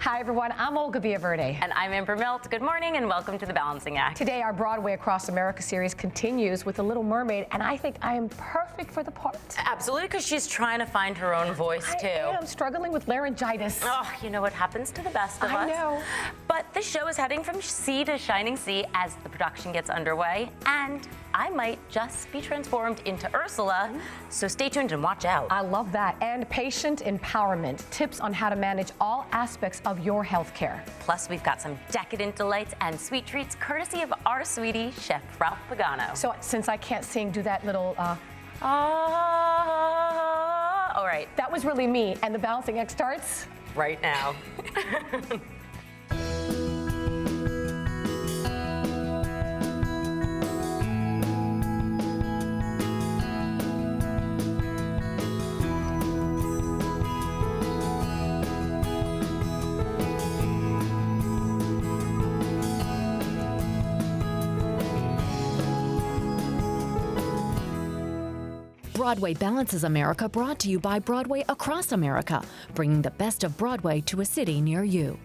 Hi, everyone. I'm Olga Villaverde. And I'm Amber Milt. Good morning and welcome to The Balancing Act. Today, our Broadway Across America series continues with The Little Mermaid, and I think I am perfect for the part. Absolutely, because she's trying to find her own voice, too. I am struggling with laryngitis. Oh, you know what happens to the best of us. I know. But the show is heading from sea to shining sea as the production gets underway, and I might just be transformed into Ursula, so stay tuned and watch out. I love that. And patient empowerment, tips on how to manage all aspects of your health care. Plus, we've got some decadent delights and sweet treats courtesy of our sweetie, Chef Ralph Pagano. So since I can't sing, do that little, all right. That was really me. And the Balancing Act starts right now. Broadway Balances America, brought to you by Broadway Across America, bringing the best of Broadway to a city near you.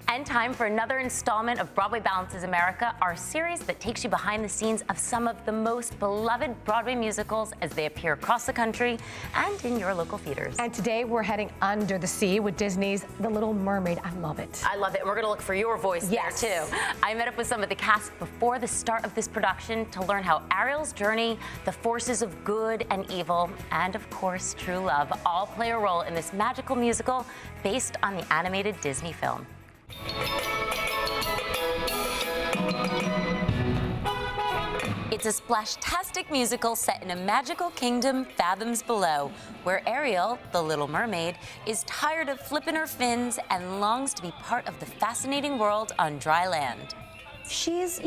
And time for another installment of Broadway Balances America, our series that takes you behind the scenes of some of the most beloved Broadway musicals as they appear across the country and in your local theaters. And today we're heading under the sea with Disney's The Little Mermaid. I love it. I love it. We're going to look for your voice there, too. I met up with some of the cast before the start of this production to learn how Ariel's journey, the forces of good and evil, and, of course, true love all play a role in this magical musical based on the animated Disney film. It's a splashtastic musical set in a magical kingdom fathoms below, where Ariel, the Little Mermaid, is tired of flipping her fins and longs to be part of the fascinating world on dry land. She's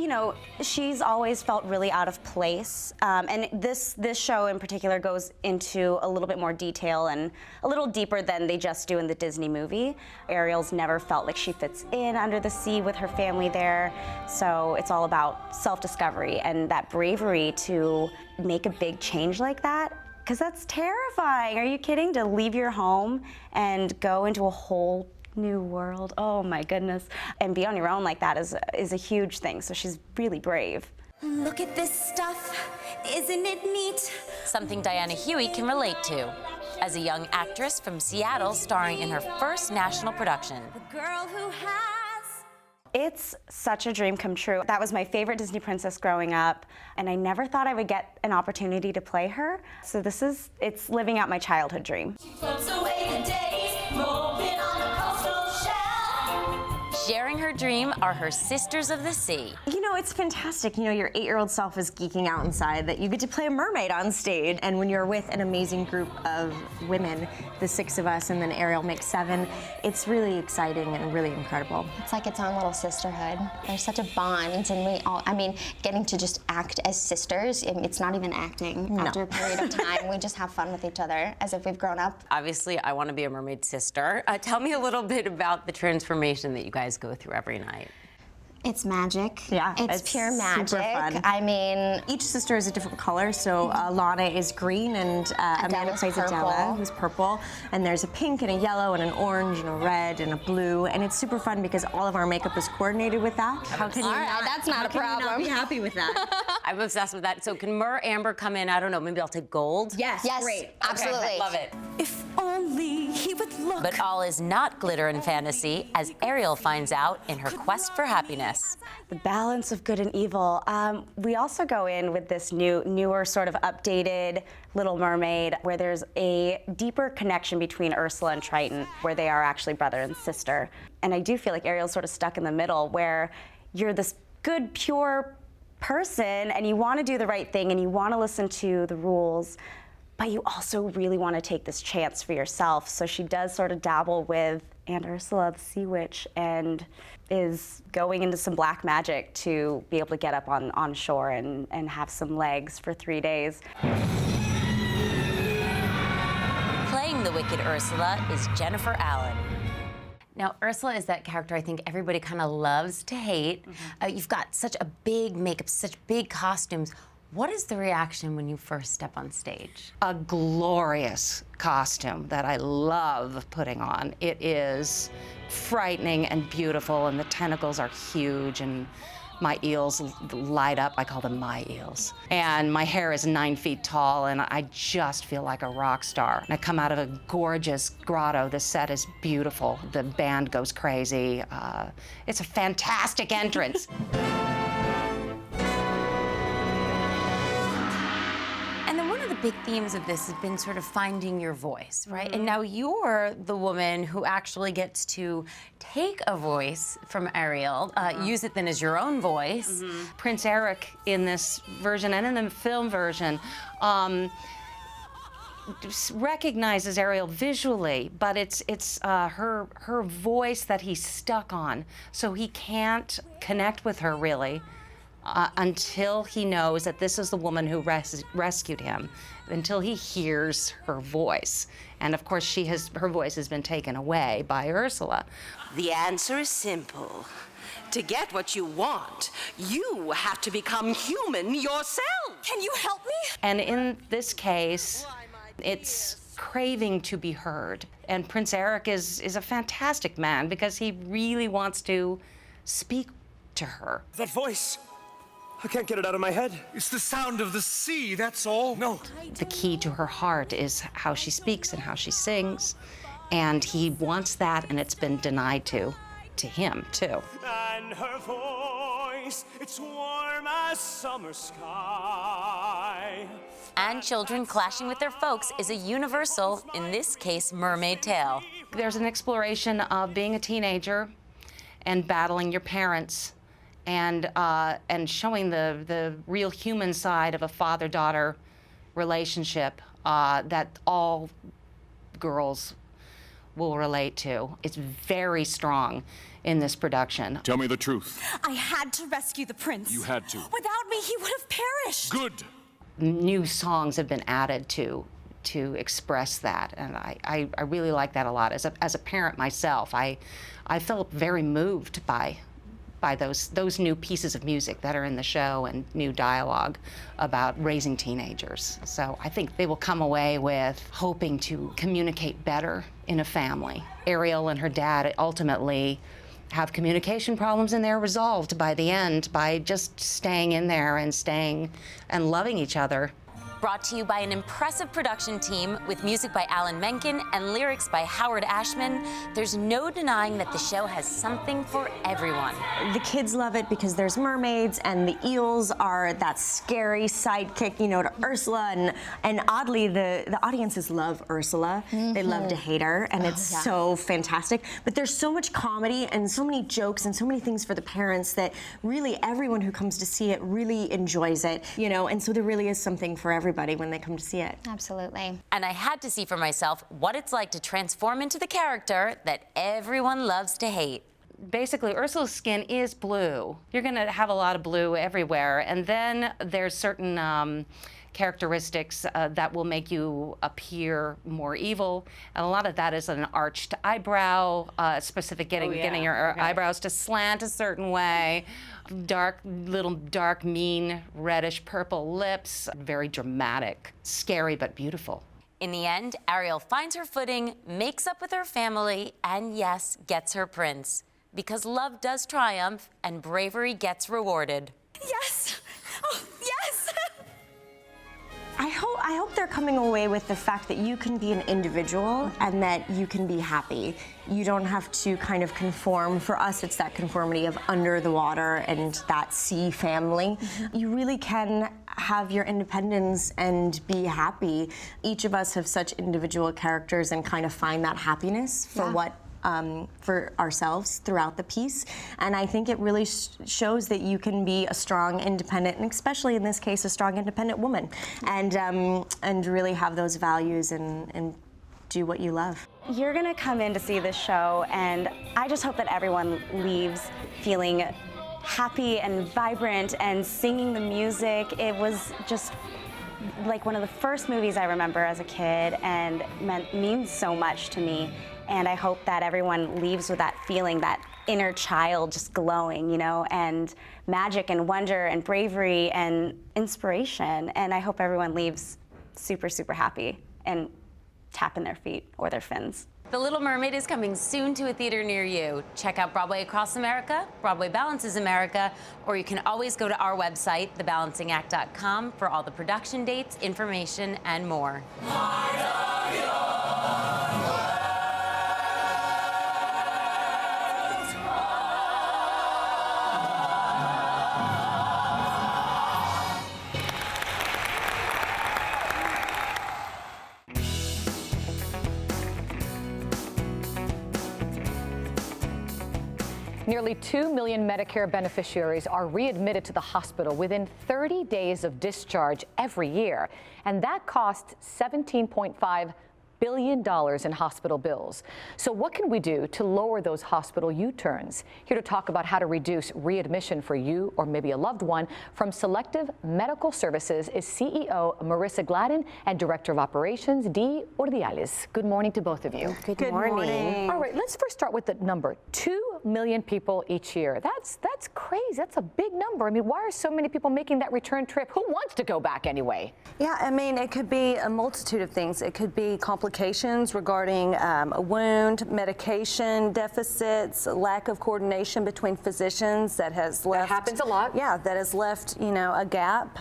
always felt really out of place, and this show in particular goes into a little bit more detail and a little deeper than they just do in the Disney movie. Ariel's never felt like she fits in under the sea with her family there, so it's all about self-discovery and that bravery to make a big change like that, because that's terrifying. Are you kidding? To leave your home and go into a whole new world. Oh my goodness. And be on your own like that is a huge thing. So she's really brave. Look at this stuff. Isn't it neat? Something Diana Huey can relate to as a young actress from Seattle starring in her first national production. The girl who has. It's such a dream come true. That was my favorite Disney princess growing up, and I never thought I would get an opportunity to play her. So it's living out my childhood dream. Puts away the days, moving on the coastal shell. Sharing her dream are her Sisters of the Sea. You know, it's fantastic. You know, your 8-year-old self is geeking out inside that you get to play a mermaid on stage. And when you're with an amazing group of women, the 6 of us, and then Ariel makes 7, it's really exciting and really incredible. It's like its own little sisterhood. There's such a bond, and we all, getting to just act as sisters, it's not even acting. After a period of time, we just have fun with each other as if we've grown up. Obviously, I want to be a mermaid sister. Tell me a little bit about the transformation that you guys go through every night. It's magic. Yeah, it's pure magic. Super fun. I mean, each sister is a different color. So Lana is green, and Amanda plays Adela, who's purple. And there's a pink and a yellow and an orange and a red and a blue. And it's super fun because all of our makeup is coordinated with that. How can you that's not a problem. How can you not be happy with that? I'm obsessed with that. So can Myrrh, Amber come in? I don't know, maybe I'll take gold? Yes, great. Absolutely. Okay, love it. If only he would look. But all is not glitter and fantasy, as Ariel finds out in her quest for happiness. The balance of good and evil. We also go in with this newer sort of updated Little Mermaid, where there's a deeper connection between Ursula and Triton, where they are actually brother and sister. And I do feel like Ariel's sort of stuck in the middle, where you're this good, pure person, and you want to do the right thing, and you want to listen to the rules, but you also really want to take this chance for yourself. So she does sort of dabble with Aunt Ursula, the sea witch, and is going into some black magic to be able to get up on shore and have some legs for 3 days. Playing the wicked Ursula is Jennifer Allen. Now, Ursula is that character I think everybody kind of loves to hate. You've got such a big makeup, such big costumes. What is the reaction when you first step on stage? A glorious costume that I love putting on. It is frightening and beautiful, and the tentacles are huge, and my eels light up. I call them my eels. And my hair is 9 feet tall, and I just feel like a rock star. And I come out of a gorgeous grotto. The set is beautiful. The band goes crazy. It's a fantastic entrance. And then one of the big themes of this has been sort of finding your voice, right? And now you're the woman who actually gets to take a voice from Ariel, use it then as your own voice. Prince Eric in this version and in the film version recognizes Ariel visually, but it's her voice that he's stuck on, so he can't connect with her really. Until he knows that this is the woman who rescued him, until he hears her voice. And of course, her voice has been taken away by Ursula. The answer is simple. To get what you want, you have to become human yourself. Can you help me? And in this case, it's craving to be heard. And Prince Eric is a fantastic man because he really wants to speak to her. That voice, I can't get it out of my head. It's the sound of the sea, that's all. No. The key to her heart is how she speaks and how she sings. And he wants that, and it's been denied to him, too. And her voice, it's warm as summer sky. And children clashing with their folks is a universal, in this case, mermaid tale. There's an exploration of being a teenager and battling your parents, and showing the real human side of a father-daughter relationship that all girls will relate to. It's very strong in this production. Tell me the truth. I had to rescue the prince. You had to. Without me, he would have perished. Good. New songs have been added to express that, and I really like that a lot. As a parent myself, I felt very moved by those new pieces of music that are in the show and new dialogue about raising teenagers. So I think they will come away with hoping to communicate better in a family. Ariel and her dad ultimately have communication problems, and they're resolved by the end by just staying in there and staying and loving each other. Brought to you by an impressive production team with music by Alan Menken and lyrics by Howard Ashman, there's no denying that the show has something for everyone. The kids love it because there's mermaids, and the eels are that scary sidekick, to Ursula, and oddly, the audiences love Ursula. They love to hate her, and it's so fantastic. But there's so much comedy and so many jokes and so many things for the parents that really everyone who comes to see it really enjoys it, and so there really is something for everybody when they come to see it. Absolutely. And I had to see for myself what it's like to transform into the character that everyone loves to hate. Basically, Ursula's skin is blue. You're gonna have a lot of blue everywhere, and then there's certain characteristics that will make you appear more evil, and a lot of that is an arched eyebrow, specific getting your eyebrows to slant a certain way, dark, mean, reddish purple lips, very dramatic, scary but beautiful. In the end, Ariel finds her footing, makes up with her family, and yes, gets her prince. Because love does triumph and bravery gets rewarded. Yes! Oh, yes! I hope they're coming away with the fact that you can be an individual and that you can be happy. You don't have to kind of conform. For us, it's that conformity of under the water and that sea family. You really can have your independence and be happy. Each of us have such individual characters and kind of find that happiness for for ourselves throughout the piece. And I think it really shows that you can be a strong, independent, and especially in this case, a strong, independent woman, and really have those values and do what you love. You're gonna come in to see this show, and I just hope that everyone leaves feeling happy and vibrant and singing the music. It was just like one of the first movies I remember as a kid, and means so much to me. And I hope that everyone leaves with that feeling, that inner child just glowing, you know, and magic and wonder and bravery and inspiration. And I hope everyone leaves super, super happy and tapping their feet or their fins. The Little Mermaid is coming soon to a theater near you. Check out Broadway Across America, Broadway Balances America, or you can always go to our website, thebalancingact.com, for all the production dates, information, and more. Nearly 2 million Medicare beneficiaries are readmitted to the hospital within 30 days of discharge every year, and that costs $17.5 billion in hospital bills. So what can we do to lower those hospital U-turns? Here to talk about how to reduce readmission for you or maybe a loved one from Selective Medical Services is CEO Marissa Gladden and Director of Operations Dee Ordiales. Good morning to both of you. Good morning. All right, let's first start with the number. 2 million people each year. That's crazy. That's a big number. I mean, why are so many people making that return trip? Who wants to go back anyway? Yeah, I mean, it could be a multitude of things. It could be complications regarding a wound, medication deficits, lack of coordination between physicians that has left. That happens a lot. Yeah, that has left, you know, a gap.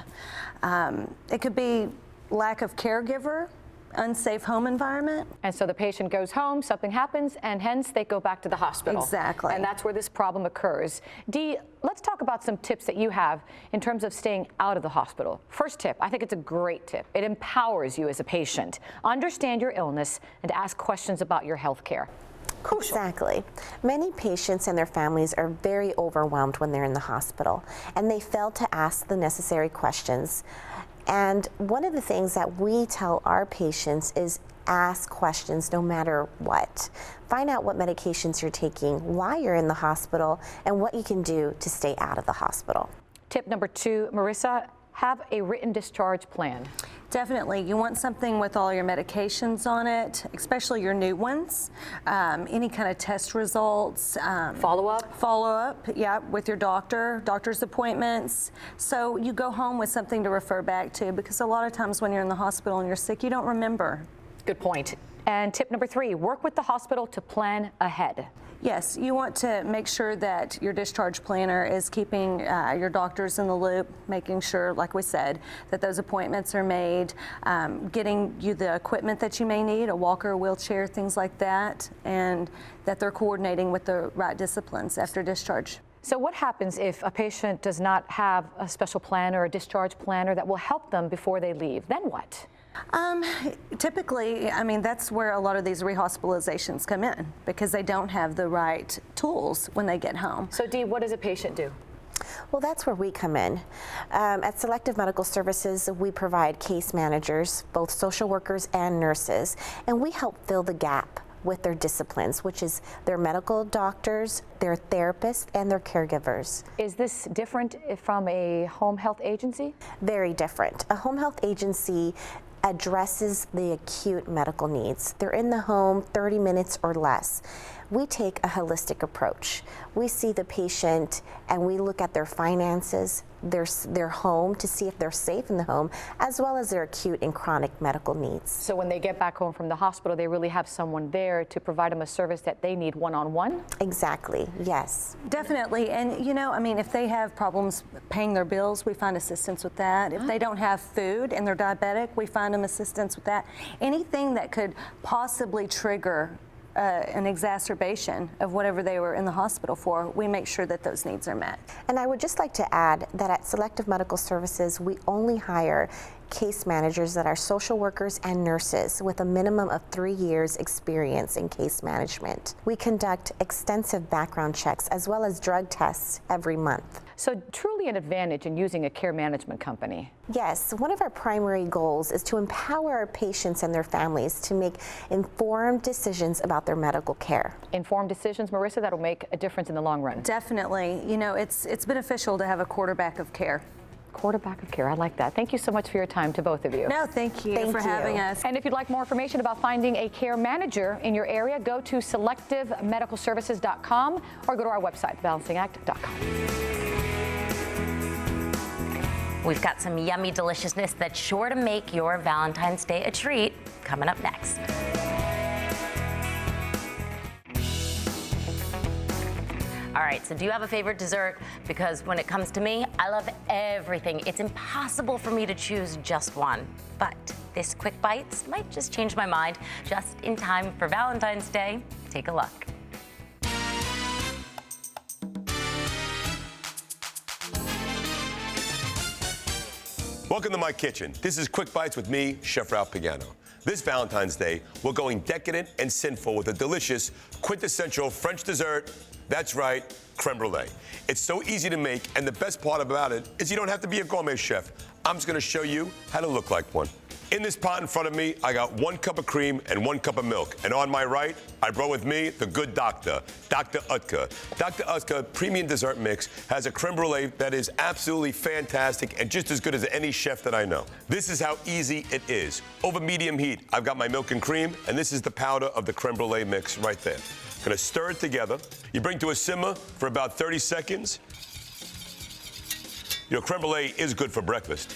It could be lack of caregiver, unsafe home environment. And so the patient goes home, something happens, and hence they go back to the hospital. Exactly. And that's where this problem occurs. Dee, let's talk about some tips that you have in terms of staying out of the hospital. First tip, I think it's a great tip. It empowers you as a patient. Understand your illness and ask questions about your health care. Crucial. Exactly. Many patients and their families are very overwhelmed when they're in the hospital, and they fail to ask the necessary questions. And one of the things that we tell our patients is ask questions no matter what. Find out what medications you're taking, why you're in the hospital, and what you can do to stay out of the hospital. Tip number 2, Marissa, have a written discharge plan. Definitely. You want something with all your medications on it, especially your new ones. Any kind of test results. Follow-up? Follow-up, yeah, with your doctor's appointments. So you go home with something to refer back to, because a lot of times when you're in the hospital and you're sick, you don't remember. Good point. And tip number 3, work with the hospital to plan ahead. Yes, you want to make sure that your discharge planner is keeping your doctors in the loop, making sure, like we said, that those appointments are made, getting you the equipment that you may need, a walker, a wheelchair, things like that, and that they're coordinating with the right disciplines after discharge. So what happens if a patient does not have a special planner or a discharge planner that will help them before they leave? Then what? Typically, I mean, that's where a lot of these rehospitalizations come in, because they don't have the right tools when they get home. So Dee, what does a patient do? Well, that's where we come in. At Selective Medical Services, we provide case managers, both social workers and nurses, and we help fill the gap with their disciplines, which is their medical doctors, their therapists, and their caregivers. Is this different from a home health agency? Very different. A home health agency addresses the acute medical needs. They're in the home 30 minutes or less. We take a holistic approach. We see the patient and we look at their finances, their home to see if they're safe in the home, as well as their acute and chronic medical needs. So when they get back home from the hospital, they really have someone there to provide them a service that they need one-on-one? Exactly, yes. Definitely, and you know, I mean, if they have problems paying their bills, we find assistance with that. If they don't have food and they're diabetic, we find them assistance with that. Anything that could possibly trigger an exacerbation of whatever they were in the hospital for, we make sure that those needs are met. And I would just like to add that at Selective Medical Services, we only hire case managers that are social workers and nurses with a minimum of 3 years experience in case management. We conduct extensive background checks as well as drug tests every month. So truly an advantage in using a care management company. Yes, one of our primary goals is to empower our patients and their families to make informed decisions about their medical care. Informed decisions, Marissa, that'll make a difference in the long run. Definitely. You know, it's beneficial to have a quarterback of care. quarterback of care. I like that. Thank you so much for your time to both of you. No, thank you for having us. And if you'd like more information about finding a care manager in your area, go to selectivemedicalservices.com or go to our website, balancingact.com. We've got some yummy deliciousness that's sure to make your Valentine's Day a treat coming up next. All right, so do you have a favorite dessert? Because when it comes to me, I love everything. It's impossible for me to choose just one. But this Quick Bites might just change my mind just in time for Valentine's Day. Take a look. Welcome to my kitchen. This is Quick Bites with me, Chef Ralph Pagano. This Valentine's Day, we're going decadent and sinful with a delicious, quintessential French dessert. That's right, creme brulee. It's so easy to make, and the best part about it is you don't have to be a gourmet chef. I'm just gonna show you how to look like one. In this pot in front of me, I got 1 cup of cream and 1 cup of milk. And on my right, I brought with me the good doctor, Dr. Utke. Dr. Utke Premium Dessert Mix has a creme brulee that is absolutely fantastic and just as good as any chef that I know. This is how easy it is. Over medium heat, I've got my milk and cream, and this is the powder of the creme brulee mix right there. Gonna stir it together. You bring to a simmer for about 30 seconds. You know, creme brulee is good for breakfast.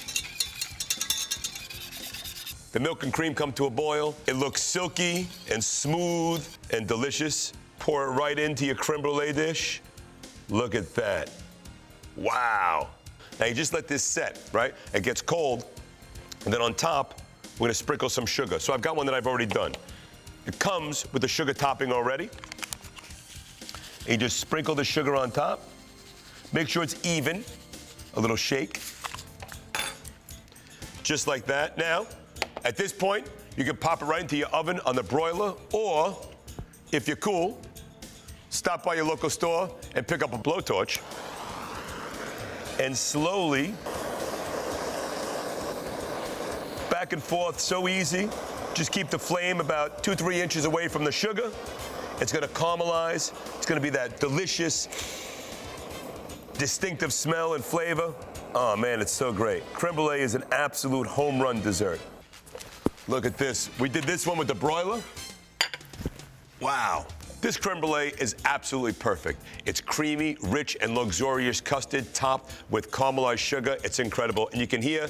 The milk and cream come to a boil. It looks silky and smooth and delicious. Pour it right into your creme brulee dish. Look at that. Wow. Now you just let this set, right? It gets cold. And then on top, we're gonna sprinkle some sugar. So I've got one that I've already done. It comes with the sugar topping already. And you just sprinkle the sugar on top. Make sure it's even. A little shake. Just like that. Now, at this point, you can pop it right into your oven on the broiler, or if you're cool, stop by your local store and pick up a blowtorch and slowly, back and forth, so easy. Just keep the flame about 2-3 inches away from the sugar. It's gonna caramelize. It's gonna be that delicious, distinctive smell and flavor. Oh man, it's so great. Creme brulee is an absolute home run dessert. Look at this. We did this one with the broiler. Wow. This creme brulee is absolutely perfect. It's creamy, rich, and luxurious custard topped with caramelized sugar. It's incredible. And you can hear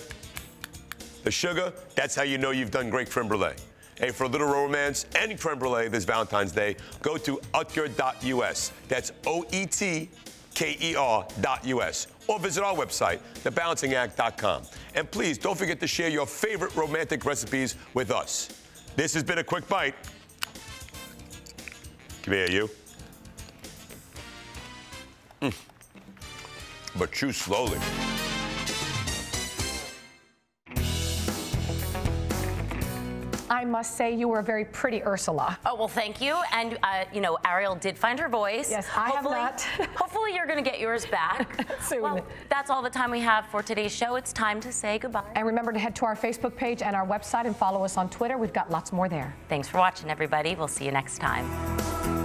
the sugar. That's how you know you've done great creme brulee. Hey, for a little romance and creme brulee this Valentine's Day, go to utker.us. That's OETKER.us. Or visit our website, thebalancingAct.com. And please don't forget to share your favorite romantic recipes with us. This has been a Quick Bite. Come here, you. But chew slowly. I must say you were a very pretty Ursula. Oh, well, thank you. And, you know, Ariel did find her voice. Yes, I have not. Hopefully you're going to get yours back. Soon. Well, that's all the time we have for today's show. It's time to say goodbye. And remember to head to our Facebook page and our website and follow us on Twitter. We've got lots more there. Thanks for watching, everybody. We'll see you next time.